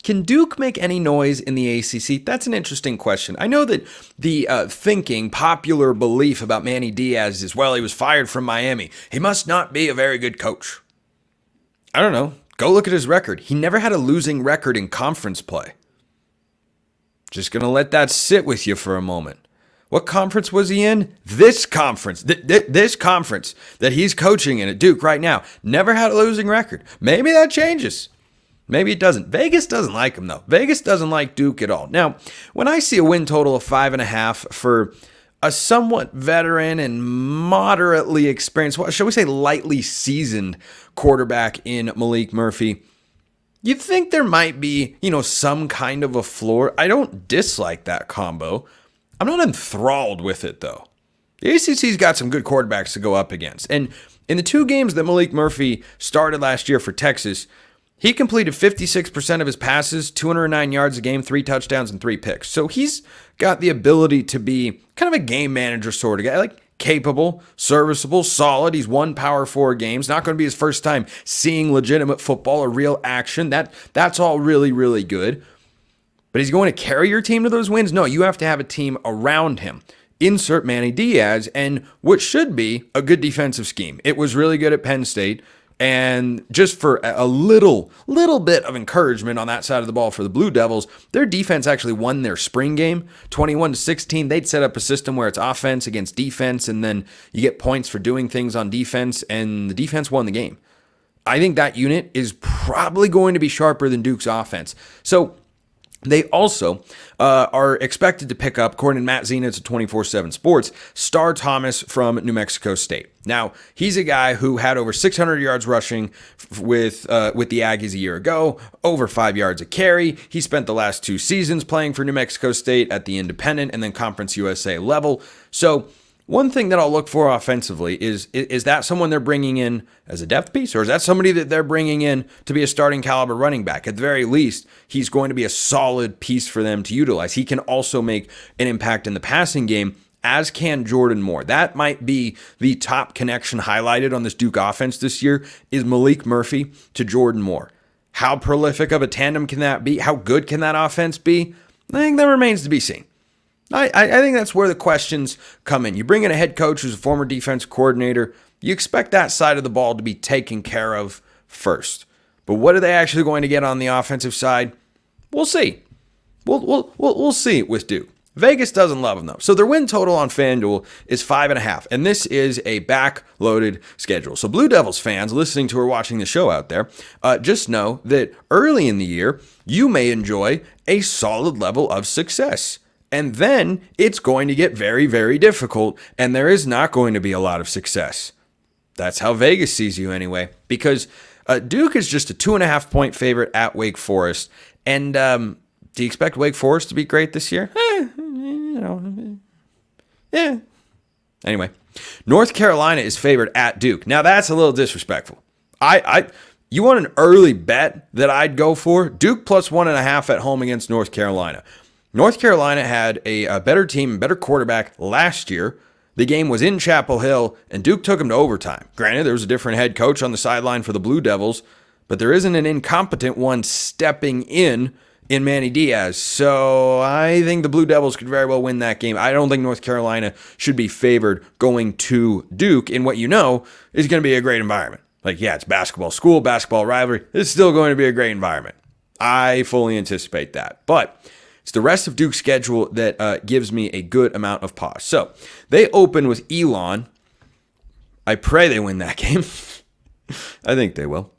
Can Duke make any noise in the ACC? That's an interesting question. I know that the popular belief about Manny Diaz is, well, he was fired from Miami. He must not be a very good coach. I don't know. Go look at his record. He never had a losing record in conference play. Just going to let that sit with you for a moment. What conference was he in? This conference. This conference that he's coaching in at Duke right now. Never had a losing record. Maybe that changes. Maybe it doesn't. Vegas doesn't like him, though. Vegas doesn't like Duke at all. Now, when I see a win total of 5.5 for a somewhat veteran and moderately experienced, shall we say lightly seasoned quarterback in Maalik Murphy, you'd think there might be, some kind of a floor. I don't dislike that combo. I'm not enthralled with it, though. The ACC's got some good quarterbacks to go up against. And in the 2 games that Maalik Murphy started last year for Texas, he completed 56% of his passes, 209 yards a game, 3 touchdowns, and 3 picks. So he's got the ability to be kind of a game manager sort of guy, like capable, serviceable, solid. He's won Power 4 games. Not going to be his first time seeing legitimate football or real action. That's all really, really good. But he's going to carry your team to those wins? No, you have to have a team around him. Insert Manny Diaz and what should be a good defensive scheme. It was really good at Penn State. And just for a little bit of encouragement on that side of the ball for the Blue Devils, their defense actually won their spring game, 21-16. They'd set up a system where it's offense against defense, and then you get points for doing things on defense, and the defense won the game. I think that unit is probably going to be sharper than Duke's offense. So they also are expected to pick up, according to Matt Zenitz at 24/7 Sports, Star Thomas from New Mexico State. Now, he's a guy who had over 600 yards rushing with the Aggies a year ago, over 5 yards a carry. He spent the last 2 seasons playing for New Mexico State at the independent and then Conference USA level. So one thing that I'll look for offensively is that someone they're bringing in as a depth piece, or is that somebody that they're bringing in to be a starting caliber running back? At the very least, he's going to be a solid piece for them to utilize. He can also make an impact in the passing game, as can Jordan Moore. That might be the top connection highlighted on this Duke offense this year, is Maalik Murphy to Jordan Moore. How prolific of a tandem can that be? How good can that offense be? I think that remains to be seen. I think that's where the questions come in. You bring in a head coach who's a former defense coordinator. You expect that side of the ball to be taken care of first. But what are they actually going to get on the offensive side? We'll see. We'll see with Duke. Vegas doesn't love them, though. So their win total on FanDuel is 5.5, and this is a back-loaded schedule. So Blue Devils fans listening to or watching the show out there, just know that early in the year, you may enjoy a solid level of success. And then it's going to get very, very difficult, and there is not going to be a lot of success. That's how Vegas sees you anyway, because Duke is just a 2.5-point favorite at Wake Forest. And do you expect Wake Forest to be great this year? Yeah. Anyway, North Carolina is favored at Duke. Now, that's a little disrespectful. You want an early bet that I'd go for? Duke plus 1.5 at home against North Carolina. North Carolina had a better team, better quarterback last year. The game was in Chapel Hill, and Duke took them to overtime. Granted, there was a different head coach on the sideline for the Blue Devils, but there isn't an incompetent one stepping in Manny Diaz. So I think the Blue Devils could very well win that game. I don't think North Carolina should be favored going to Duke in what you know is going to be a great environment. Like, yeah, it's basketball school, basketball rivalry. It's still going to be a great environment. I fully anticipate that. But it's the rest of Duke's schedule that gives me a good amount of pause. So they open with Elon. I pray they win that game. I think they will.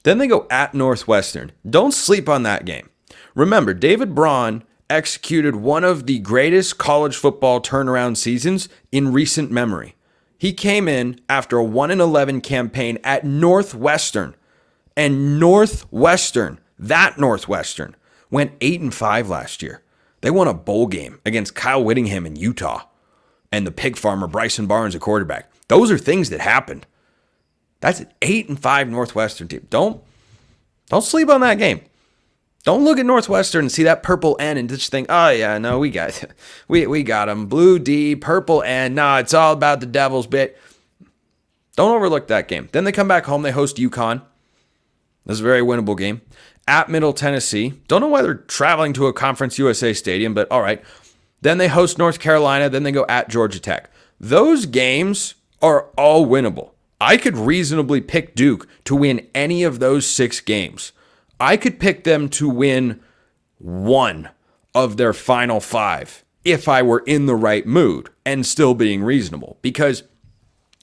Then they go at Northwestern. Don't sleep on that game. Remember, David Braun executed one of the greatest college football turnaround seasons in recent memory. He came in after a 1-11 campaign at Northwestern. And Northwestern, went 8-5 last year. They won a bowl game against Kyle Whittingham in Utah and the pig farmer Bryson Barnes at quarterback. Those are things that happened. That's an 8-5 Northwestern team. Don't sleep on that game. Don't look at Northwestern and see that purple N and just think, oh yeah, no, we got them. Blue D, purple N. No, it's all about the Devils bit. Don't overlook that game. Then they come back home. They host UConn. This is a very winnable game. At Middle Tennessee. Don't know why they're traveling to a Conference USA stadium, but all right. Then they host North Carolina. Then they go at Georgia Tech. Those games are all winnable. I could reasonably pick Duke to win any of those 6 games. I could pick them to win 1 of their final 5 if I were in the right mood and still being reasonable, because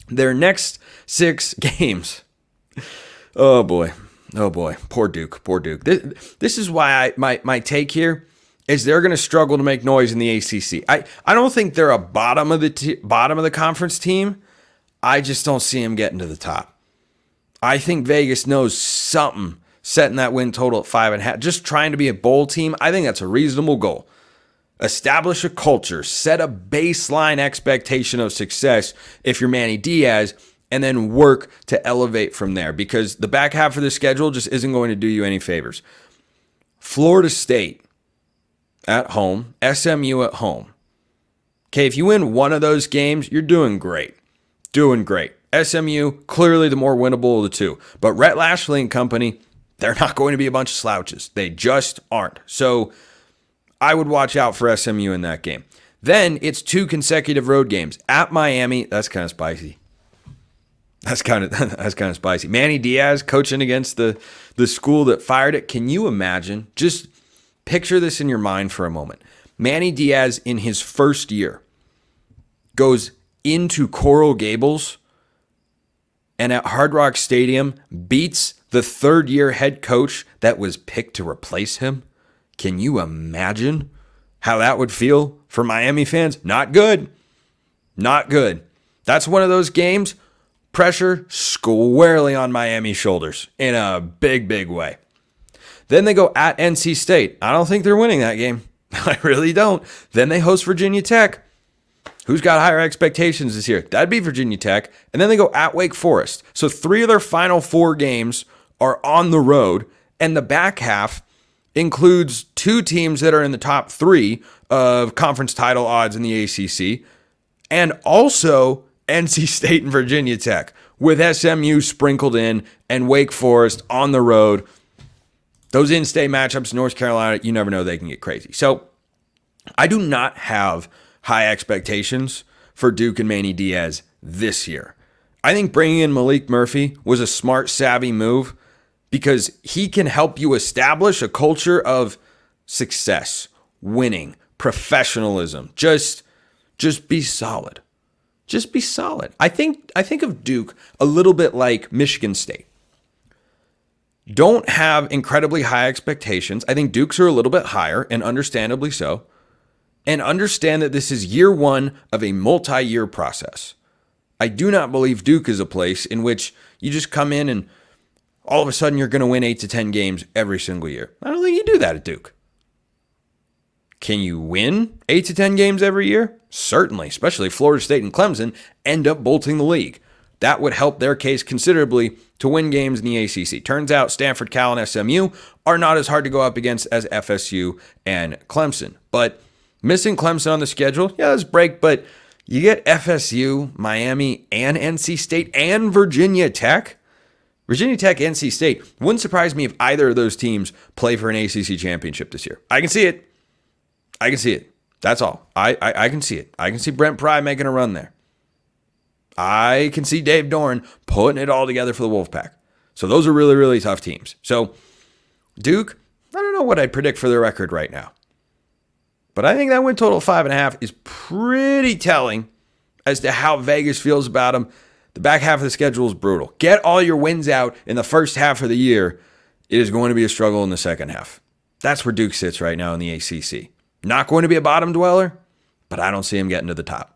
their next 6 games, oh boy, poor Duke. This is why my take here is they're going to struggle to make noise in the ACC. I don't think they're a bottom of the conference team. I just don't see them getting to the top. I think Vegas knows something setting that win total at 5.5, just trying to be a bowl team. I think that's a reasonable goal. Establish a culture, set a baseline expectation of success if you're Manny Diaz, and then work to elevate from there, because the back half of the schedule just isn't going to do you any favors. Florida State at home, SMU at home. Okay, if you win one of those games, you're doing great. SMU, clearly the more winnable of the two. But Rhett Lashlee and company, they're not going to be a bunch of slouches. They just aren't. So I would watch out for SMU in that game. Then it's 2 consecutive road games. At Miami, that's kind of spicy. That's kind of spicy. Manny Diaz coaching against the school that fired it. Can you imagine? Just picture this in your mind for a moment. Manny Diaz in his first year goes into Coral Gables and at Hard Rock Stadium beats the 3rd-year head coach that was picked to replace him. Can you imagine how that would feel for Miami fans? Not good. Not good. That's one of those games, pressure squarely on Miami's shoulders in a big, big way. Then they go at NC State. I don't think they're winning that game. I really don't. Then they host Virginia Tech. Who's got higher expectations this year? That'd be Virginia Tech. And then they go at Wake Forest. So 3 of their final 4 games are on the road. And the back half includes 2 teams that are in the top 3 of conference title odds in the ACC. And also NC State and Virginia Tech, with SMU sprinkled in and Wake Forest on the road. Those in-state matchups, North Carolina, you never know, they can get crazy. So I do not have high expectations for Duke and Manny Diaz this year. I think bringing in Maalik Murphy was a smart, savvy move because he can help you establish a culture of success, winning, professionalism. Just be solid. Just be solid. I think of Duke a little bit like Michigan State. Don't have incredibly high expectations. I think Duke's are a little bit higher, and understandably so. And understand that this is year 1 of a multi-year process. I do not believe Duke is a place in which you just come in and all of a sudden you're going to win 8 to 10 games every single year. I don't think you do that at Duke. Can you win 8 to 10 games every year? Certainly, especially if Florida State and Clemson end up bolting the league. That would help their case considerably to win games in the ACC. Turns out Stanford, Cal, and SMU are not as hard to go up against as FSU and Clemson. But missing Clemson on the schedule, yeah, that's break, but you get FSU, Miami, and NC State, and Virginia Tech. Virginia Tech, NC State. Wouldn't surprise me if either of those teams play for an ACC championship this year. I can see it. I can see it. That's all. I can see it. I can see Brent Pry making a run there. I can see Dave Doran putting it all together for the Wolfpack. So those are really, really tough teams. So Duke, I don't know what I'd predict for their record right now. But I think that win total of 5.5 is pretty telling as to how Vegas feels about them. The back half of the schedule is brutal. Get all your wins out in the first half of the year. It is going to be a struggle in the second half. That's where Duke sits right now in the ACC. Not going to be a bottom dweller, but I don't see him getting to the top.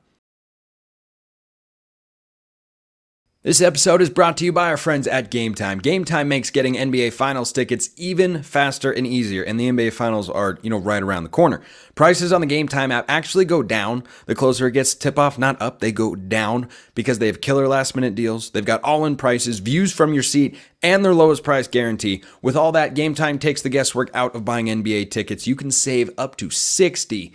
This episode is brought to you by our friends at Game Time. Game Time makes getting NBA Finals tickets even faster and easier, and the NBA Finals are, right around the corner. Prices on the Game Time app actually go down the closer it gets to tip-off, not up. They go down because they have killer last-minute deals. They've got all-in prices, views from your seat, and their lowest price guarantee. With all that, Game Time takes the guesswork out of buying NBA tickets. You can save up to 60%.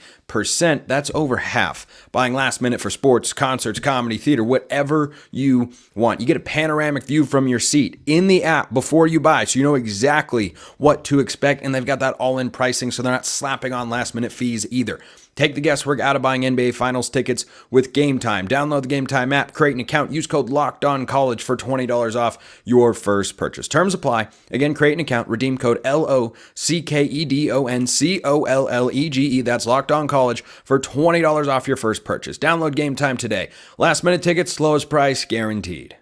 That's over half. Buying last minute for sports, concerts, comedy, theater, whatever you want. You get a panoramic view from your seat in the app before you buy, so you know exactly what to expect, and they've got that all-in pricing, so they're not slapping on last minute fees either. Take the guesswork out of buying NBA Finals tickets with Game Time. Download the Game Time app, create an account, use code LOCKEDONCollege for $20 off your first purchase. Terms apply. Again, create an account, redeem code LOCKEDONCOLLEGE. That's LOCKEDONCollege for $20 off your first purchase. Download Game Time today. Last minute tickets, lowest price guaranteed.